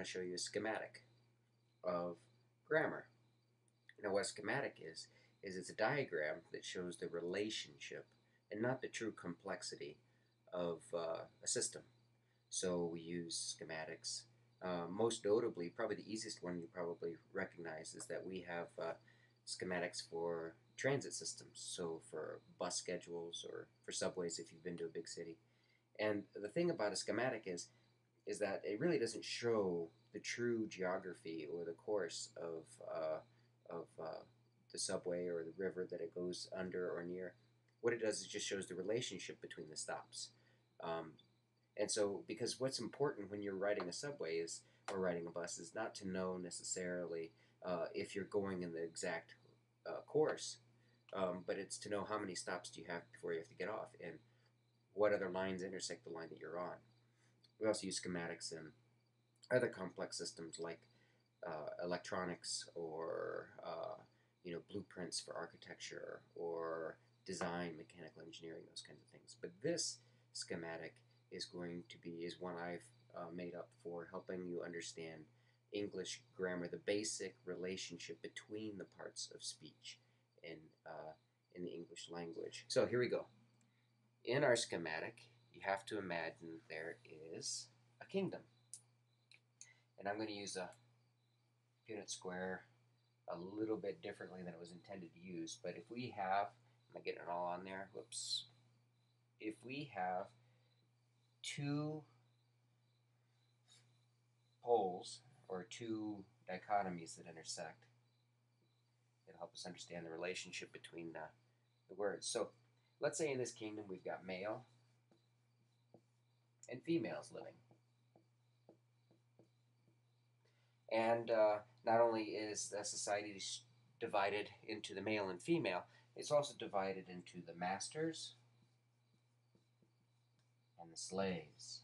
want to show you a schematic of grammar. Now what a schematic is it's a diagram that shows the relationship and not the true complexity of a system. So we use schematics. Most notably, probably the easiest one you probably recognize is that we have schematics for transit systems, so for bus schedules or for subways if you've been to a big city. And the thing about a schematic is that it really doesn't show the true geography or the course of the subway or the river that it goes under or near. What it does is just shows the relationship between the stops. Um, and so, because what's important when you're riding a subway is or riding a bus is not to know necessarily if you're going in the exact course, but it's to know how many stops do you have before you have to get off and what other lines intersect the line that you're on. We also use schematics in other complex systems like electronics or blueprints for architecture or design, mechanical engineering, those kinds of things. But this schematic is one I've made up for helping you understand English grammar, the basic relationship between the parts of speech in the English language. So here we go. In our schematic, you have to imagine there is a kingdom. And I'm going to use a Punnett square a little bit differently than it was intended to use. But if we have, am I getting it all on there? Whoops. If we have two poles or two dichotomies that intersect, it'll help us understand the relationship between the words. So let's say in this kingdom we've got male and females living. And not only is the society divided into the male and female, it's also divided into the masters and the slaves,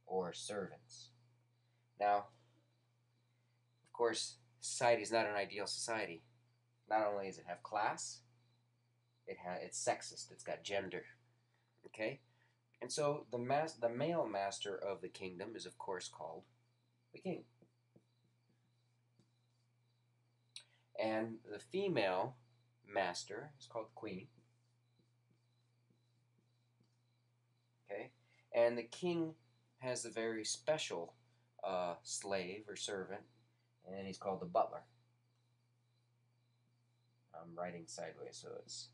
or servants. Now, of course, society is not an ideal society. Not only does it have class, it's sexist, it's got gender. Okay? And so the male master of the kingdom is, of course, called the king. And the female master is called the queen. Okay? And the king has a very special slave or servant, and he's called the butler. I'm writing sideways, so it's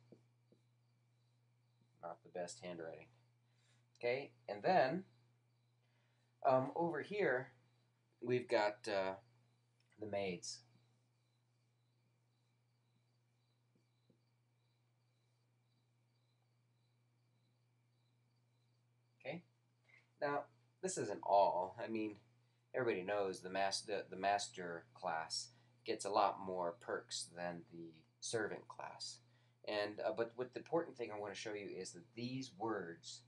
not the best handwriting. Okay? And then over here, we've got the maids. Okay? Now, this isn't all. I mean, everybody knows the master class gets a lot more perks than the servant class. And but what the important thing I want to show you is that these words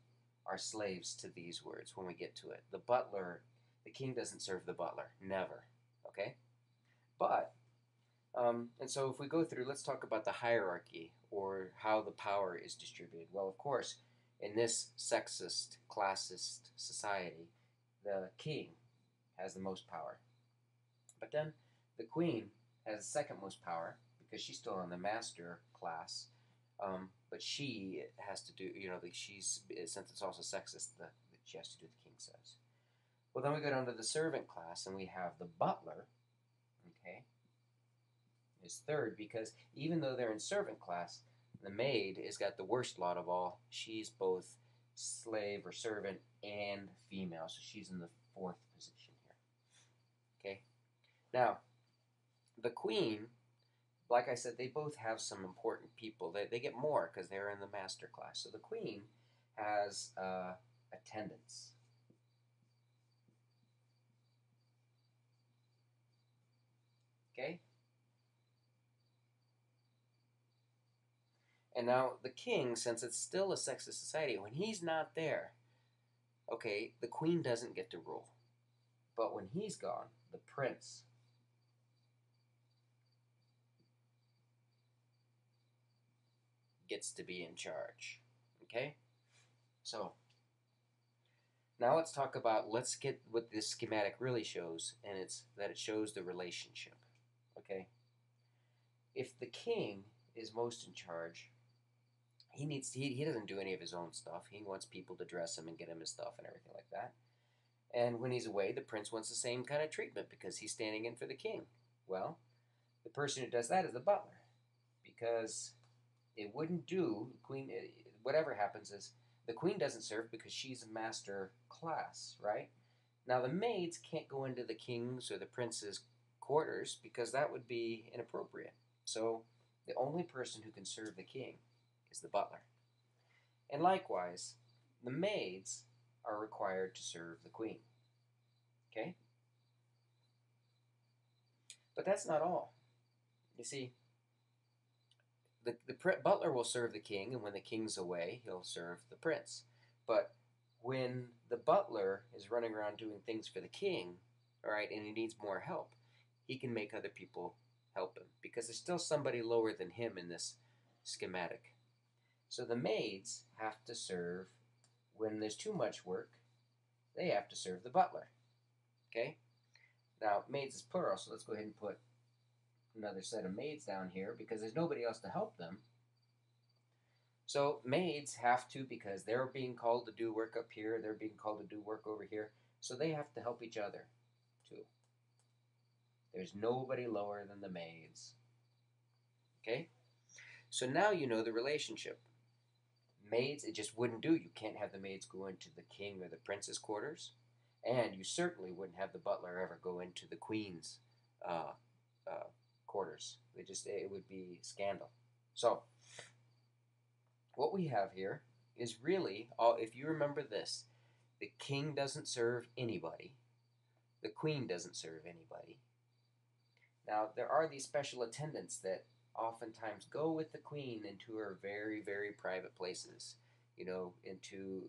are slaves to these words when we get to it. The butler, the king doesn't serve the butler, never. Okay? But and so if we go through, let's talk about the hierarchy or how the power is distributed. Well, of course, in this sexist, classist society, the king has the most power. But then the queen has the second most power because she's still in the master class. But she has to do, since it's also sexist, she has to do what the king says. Well, then we go down to the servant class, and we have the butler, okay, is third, because even though they're in servant class, the maid has got the worst lot of all. She's both slave or servant and female, so she's in the fourth position here. Okay? Now, the queen, like I said, they both have some important people. They get more because they're in the master class. So the queen has attendants. Okay? And now the king, since it's still a sexist society, when he's not there, okay, the queen doesn't get to rule. But when he's gone, the prince gets to be in charge. Okay? So, Now let's get what this schematic really shows, and it's that it shows the relationship. Okay? If the king is most in charge, he doesn't do any of his own stuff. He wants people to dress him and get him his stuff and everything like that. And when he's away, the prince wants the same kind of treatment because he's standing in for the king. Well, the person who does that is the butler, because it wouldn't do. Queen, whatever happens is the queen doesn't serve because she's a master class, right? Now the maids can't go into the king's or the prince's quarters because that would be inappropriate. So the only person who can serve the king is the butler. And likewise, the maids are required to serve the queen. Okay? But that's not all. You see, the butler will serve the king, and when the king's away, he'll serve the prince. But when the butler is running around doing things for the king, all right, and he needs more help, he can make other people help him because there's still somebody lower than him in this schematic. So the maids have to serve, when there's too much work, they have to serve the butler. Okay? Now, maids is plural, so let's go ahead and put another set of maids down here because there's nobody else to help them. So maids have to, because they're being called to do work up here, they're being called to do work over here, so they have to help each other too. There's nobody lower than the maids. Okay? So now you know the relationship. Maids, it just wouldn't do. You can't have the maids go into the king or the prince's quarters, and you certainly wouldn't have the butler ever go into the queen's quarters. It would be scandal. So what we have here is really, if you remember this, the king doesn't serve anybody, the queen doesn't serve anybody. Now there are these special attendants that oftentimes go with the queen into her very, very private places, you know, into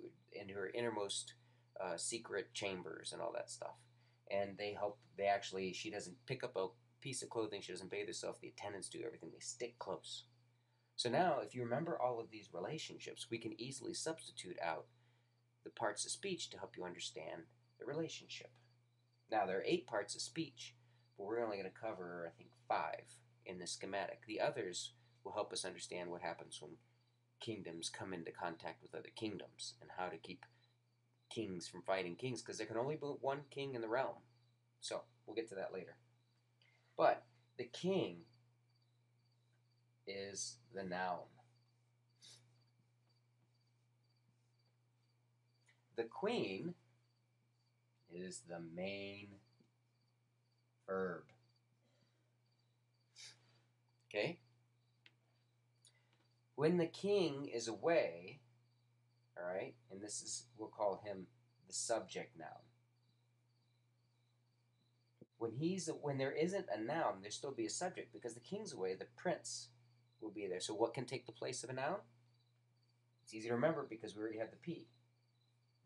her innermost secret chambers and all that stuff. And they help. She doesn't pick up a piece of clothing. She doesn't bathe herself. The attendants do everything. They stick close. So now, if you remember all of these relationships, we can easily substitute out the parts of speech to help you understand the relationship. Now, there are 8 parts of speech, but we're only going to cover, I think, 5 in this schematic. The others will help us understand what happens when kingdoms come into contact with other kingdoms and how to keep kings from fighting kings, because there can only be one king in the realm. So, we'll get to that later. But the king is the noun. The queen is the main verb. Okay? When the king is away, all right, and we'll call him the subject noun. When there isn't a noun, there'll still be a subject because the king's away, the prince will be there. So what can take the place of a noun? It's easy to remember because we already have the P.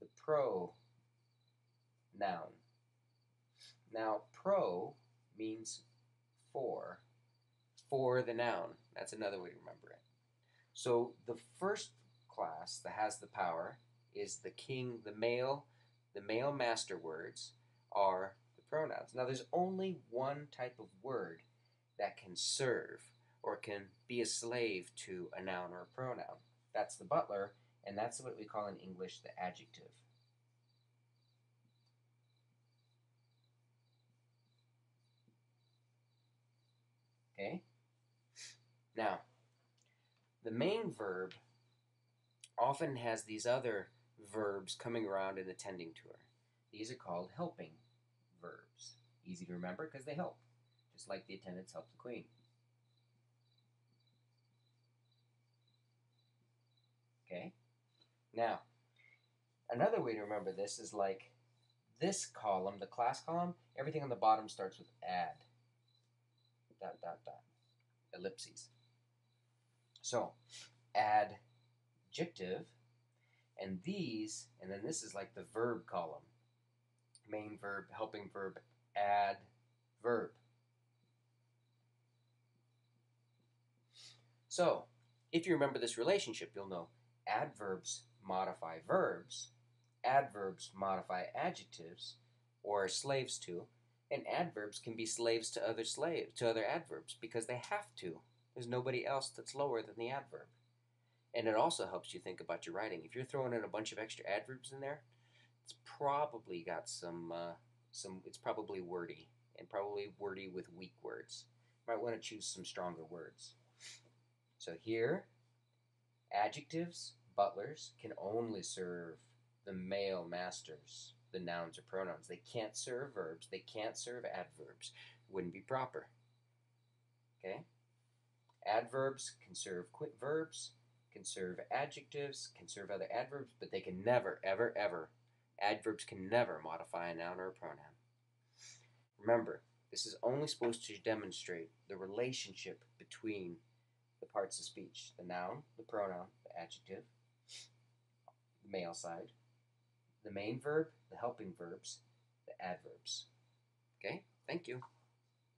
The pronoun. Now, pro means for the noun. That's another way to remember it. So the first class that has the power is the king, the male master words are the pronouns. Now there's only one type of word that can serve or can be a slave to a noun or a pronoun. That's the butler, and that's what we call in English the adjective. Okay? Now, the main verb often has these other verbs coming around and attending to her. These are called helping verbs. Easy to remember because they help, just like the attendants help the queen. Okay? Now, another way to remember this is like this column, the class column, everything on the bottom starts with add. ... Ellipses. So, adjective, and then this is like the verb column. Main verb, helping verb, adverb. So, if you remember this relationship, you'll know adverbs modify verbs, adverbs modify adjectives or are slaves to, and adverbs can be slaves to other adverbs because they have to. There's nobody else that's lower than the adverb. And it also helps you think about your writing. If you're throwing in a bunch of extra adverbs in there, it's probably got it's probably wordy, and probably wordy with weak words. You might want to choose some stronger words. So here, adjectives, butlers, can only serve the male masters, the nouns or pronouns. They can't serve verbs. They can't serve adverbs. Wouldn't be proper. Okay? Adverbs can serve verbs, can serve adjectives, can serve other adverbs, but they can never, ever, ever, adverbs can never modify a noun or a pronoun. Remember, this is only supposed to demonstrate the relationship between the parts of speech: the noun, the pronoun, the adjective, the male side, the main verb, the helping verbs, the adverbs. Okay? Thank you.